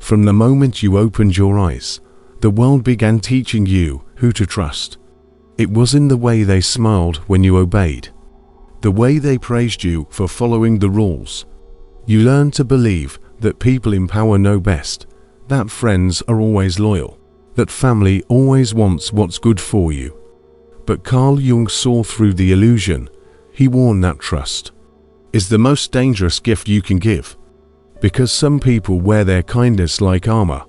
From the moment you opened your eyes, the world began teaching you who to trust. It was in the way they smiled when you obeyed, the way they praised you for following the rules. You learned to believe that people in power know best, that friends are always loyal, that family always wants what's good for you. But Carl Jung saw through the illusion. He warned that trust is the most dangerous gift you can give, because some people wear their kindness like armor.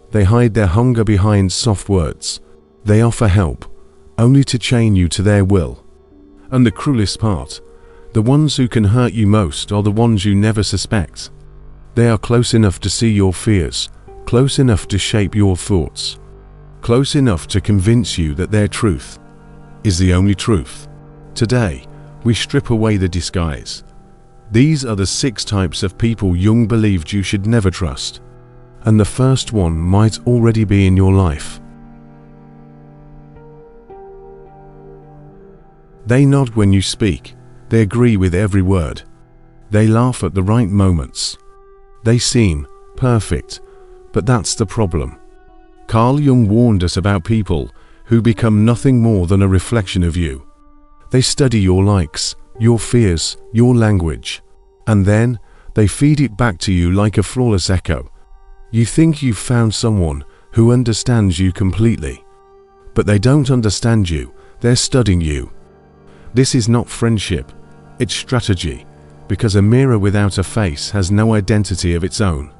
They hide their hunger behind soft words. They offer help, only to chain you to their will. And the cruelest part, the ones who can hurt you most are the ones you never suspect. They are close enough to see your fears, close enough to shape your thoughts, close enough to convince you that their truth is the only truth. Today, we strip away the disguise. These are the 6 types of people Jung believed you should never trust. And the first one might already be in your life. They nod when you speak. They agree with every word. They laugh at the right moments. They seem perfect, but that's the problem. Carl Jung warned us about people who become nothing more than a reflection of you. They study your likes, your fears, your language, and then they feed it back to you like a flawless echo. You think you've found someone who understands you completely, but they don't understand you. They're studying you. This is not friendship, it's strategy, because a mirror without a face has no identity of its own.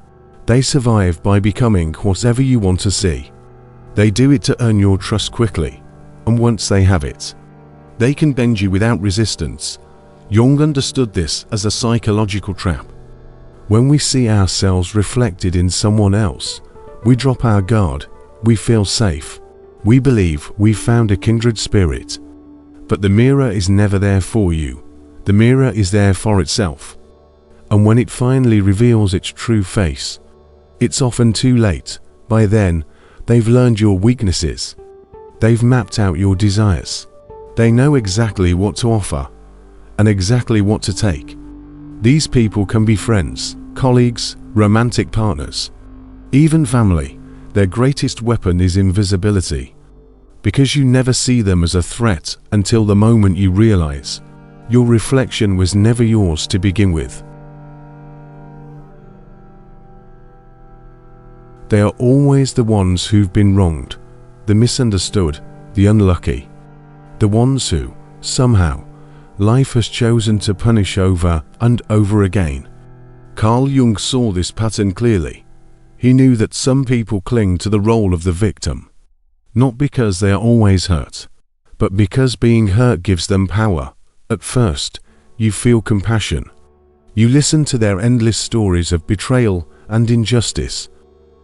They survive by becoming whatever you want to see. They do it to earn your trust quickly, and once they have it, they can bend you without resistance. Jung understood this as a psychological trap. When we see ourselves reflected in someone else, we drop our guard, we feel safe, we believe we've found a kindred spirit. But the mirror is never there for you. The mirror is there for itself. And when it finally reveals its true face, it's often too late. By then, they've learned your weaknesses. They've mapped out your desires. They know exactly what to offer and exactly what to take. These people can be friends, colleagues, romantic partners, even family. Their greatest weapon is invisibility, because you never see them as a threat until the moment you realize your reflection was never yours to begin with. They are always the ones who've been wronged, the misunderstood, the unlucky, the ones who, somehow, life has chosen to punish over and over again. Carl Jung saw this pattern clearly. He knew that some people cling to the role of the victim, not because they are always hurt, but because being hurt gives them power. At first, you feel compassion. You listen to their endless stories of betrayal and injustice.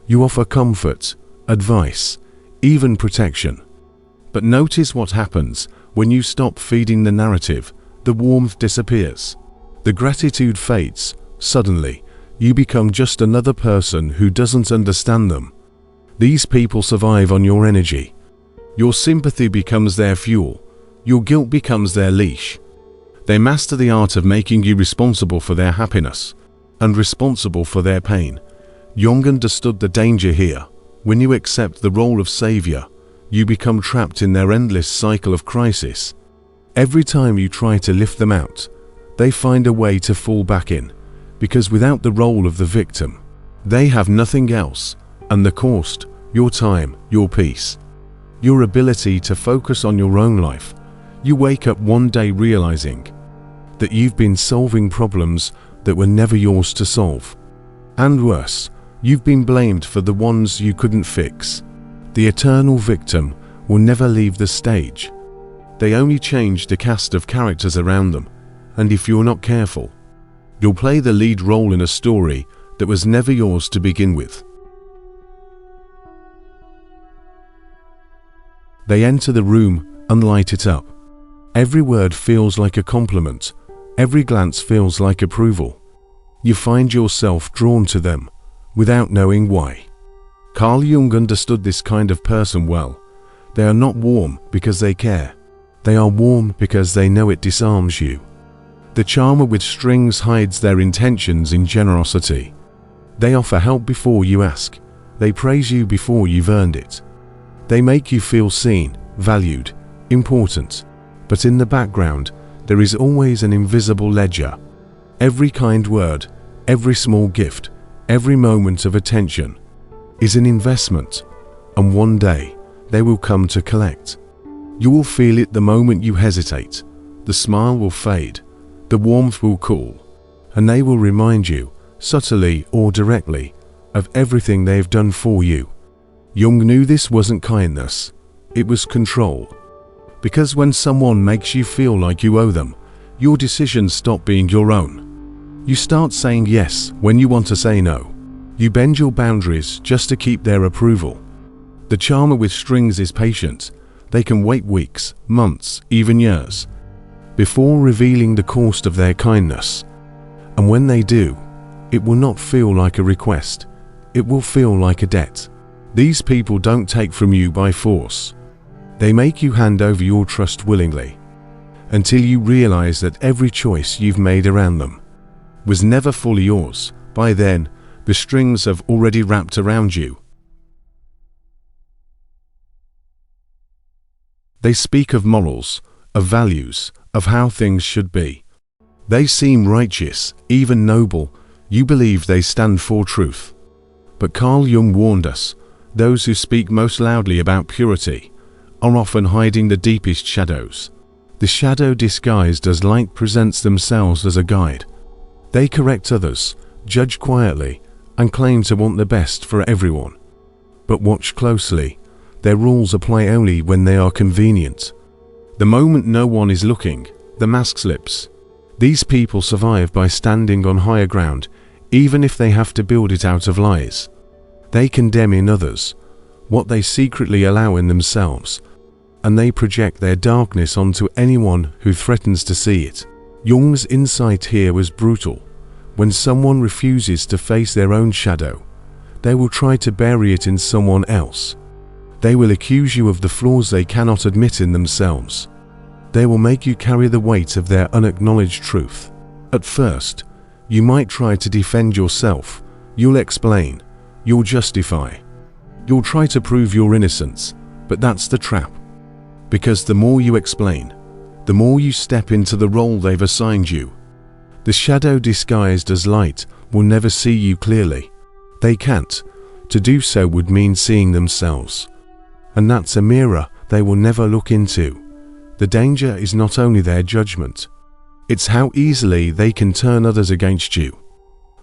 You offer comfort, advice, even protection. But notice what happens when you stop feeding the narrative. The warmth disappears. The gratitude fades. Suddenly, you become just another person who doesn't understand them. These people survive on your energy. Your sympathy becomes their fuel. Your guilt becomes their leash. They master the art of making you responsible for their happiness and responsible for their pain. Jung understood the danger here. When you accept the role of savior, you become trapped in their endless cycle of crisis. Every time you try to lift them out, they find a way to fall back in, because without the role of the victim, they have nothing else, and the cost, your time, your peace, your ability to focus on your own life. You wake up one day realizing that you've been solving problems that were never yours to solve. And worse, you've been blamed for the ones you couldn't fix. The eternal victim will never leave the stage. They only change the cast of characters around them, and if you're not careful, you'll play the lead role in a story that was never yours to begin with. They enter the room and light it up. Every word feels like a compliment. Every glance feels like approval. You find yourself drawn to them without knowing why. Carl Jung understood this kind of person well. They are not warm because they care. They are warm because they know it disarms you. The charmer with strings hides their intentions in generosity. They offer help before you ask. They praise you before you've earned it. They make you feel seen, valued, important. But in the background, there is always an invisible ledger. Every kind word, every small gift, every moment of attention is an investment, and one day they will come to collect. You will feel it the moment you hesitate. The smile will fade, the warmth will cool, and they will remind you, subtly or directly, of everything they have done for you. Jung knew this wasn't kindness, it was control. Because when someone makes you feel like you owe them, your decisions stop being your own. You start saying yes when you want to say no. You bend your boundaries just to keep their approval. The charmer with strings is patient. They can wait weeks, months, even years, before revealing the cost of their kindness. And when they do, it will not feel like a request. It will feel like a debt. These people don't take from you by force. They make you hand over your trust willingly, until you realize that every choice you've made around them was never fully yours. By then, the strings have already wrapped around you. They speak of morals, of values, of how things should be. They seem righteous, even noble. You believe they stand for truth. But Carl Jung warned us, those who speak most loudly about purity are often hiding the deepest shadows. The shadow disguised as light presents themselves as a guide. They correct others, judge quietly, and claim to want the best for everyone. But watch closely. Their rules apply only when they are convenient. The moment no one is looking, the mask slips. These people survive by standing on higher ground, even if they have to build it out of lies. They condemn in others what they secretly allow in themselves, and they project their darkness onto anyone who threatens to see it. Jung's insight here was brutal. When someone refuses to face their own shadow, they will try to bury it in someone else. They will accuse you of the flaws they cannot admit in themselves. They will make you carry the weight of their unacknowledged truth. At first, you might try to defend yourself. You'll explain. You'll justify. You'll try to prove your innocence, but that's the trap. Because the more you explain, the more you step into the role they've assigned you. The shadow disguised as light will never see you clearly. They can't. To do so would mean seeing themselves. And that's a mirror they will never look into. The danger is not only their judgment, it's how easily they can turn others against you.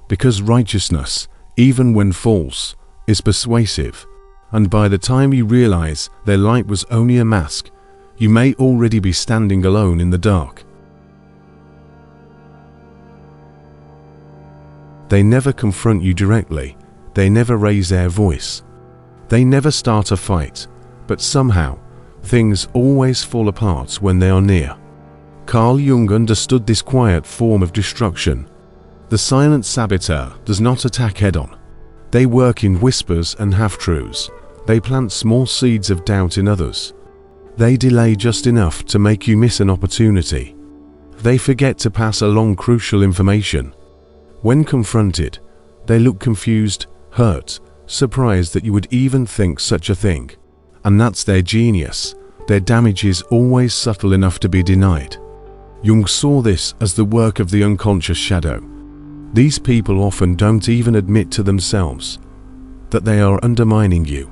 Because righteousness, even when false, is persuasive, and by the time you realize their light was only a mask, you may already be standing alone in the dark. They never confront you directly. They never raise their voice. They never start a fight, but somehow, things always fall apart when they are near. Carl Jung understood this quiet form of destruction. The silent saboteur does not attack head-on. They work in whispers and half-truths. They plant small seeds of doubt in others. They delay just enough to make you miss an opportunity. They forget to pass along crucial information. When confronted, they look confused, hurt, surprised that you would even think such a thing. And that's their genius. Their damage is always subtle enough to be denied. Jung saw this as the work of the unconscious shadow. These people often don't even admit to themselves that they are undermining you.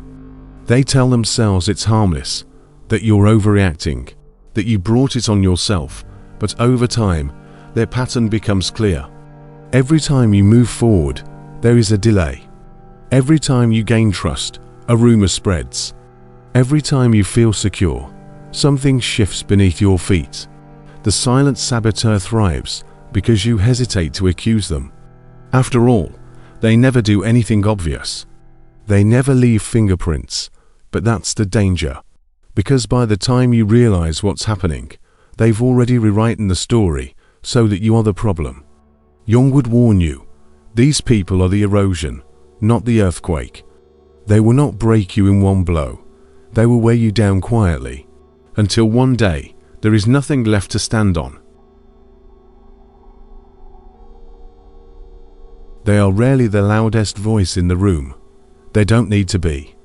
They tell themselves it's harmless, that you're overreacting, that you brought it on yourself, but over time, their pattern becomes clear. Every time you move forward, there is a delay. Every time you gain trust, a rumor spreads. Every time you feel secure, something shifts beneath your feet. The silent saboteur thrives because you hesitate to accuse them. After all, they never do anything obvious. They never leave fingerprints, but that's the danger. Because by the time you realize what's happening, they've already rewritten the story so that you are the problem. Jung would warn you, these people are the erosion, not the earthquake. They will not break you in one blow. They will weigh you down quietly, until one day there is nothing left to stand on. They are rarely the loudest voice in the room. They don't need to be.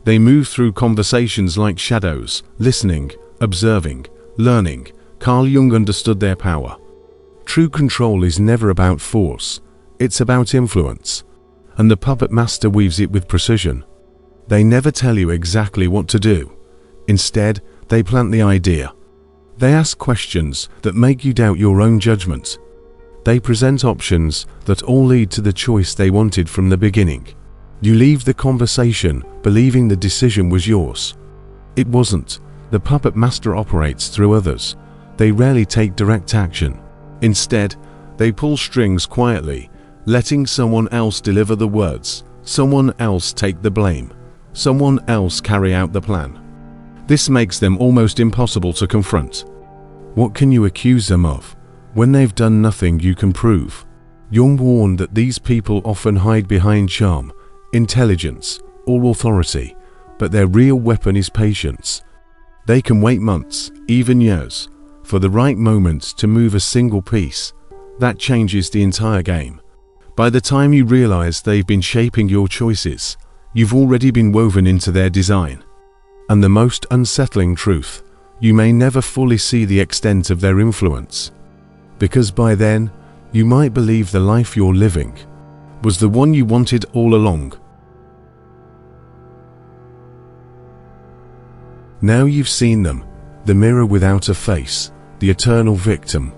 They move through conversations like shadows, listening, observing, learning. Carl Jung understood their power. True control is never about force, it's about influence. And the puppet master weaves it with precision. They never tell you exactly what to do. Instead, they plant the idea. They ask questions that make you doubt your own judgment. They present options that all lead to the choice they wanted from the beginning. You leave the conversation believing the decision was yours. It wasn't. The puppet master operates through others. They rarely take direct action. Instead, they pull strings quietly, letting someone else deliver the words, someone else take the blame, someone else carry out the plan. This makes them almost impossible to confront. What can you accuse them of when they've done nothing you can prove? Jung warned that these people often hide behind charm, intelligence, or authority, but their real weapon is patience. They can wait months, even years, for the right moment to move a single piece. That changes the entire game. By the time you realize they've been shaping your choices, you've already been woven into their design. And the most unsettling truth, you may never fully see the extent of their influence. Because by then, you might believe the life you're living was the one you wanted all along. Now you've seen them, the mirror without a face, the eternal victim,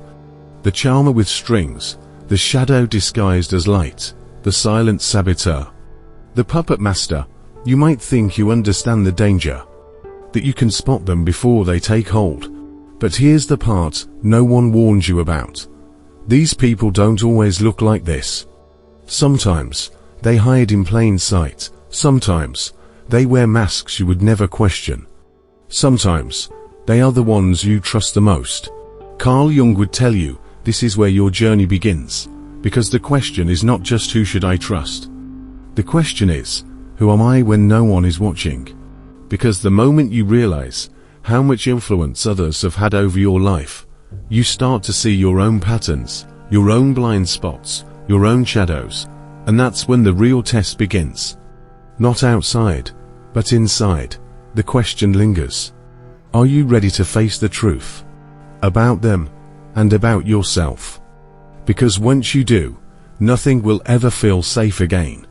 the charmer with strings, the shadow disguised as light, the silent saboteur. The puppet master, you might think you understand the danger, that you can spot them before they take hold. But here's the part no one warns you about. These people don't always look like this. Sometimes, they hide in plain sight. Sometimes, they wear masks you would never question. Sometimes, they are the ones you trust the most. Carl Jung would tell you, this is where your journey begins. Because the question is not just who should I trust? The question is, who am I when no one is watching? Because the moment you realize how much influence others have had over your life, you start to see your own patterns, your own blind spots, your own shadows, and that's when the real test begins. Not outside, but inside, the question lingers. Are you ready to face the truth about them and about yourself? Because once you do, nothing will ever feel safe again.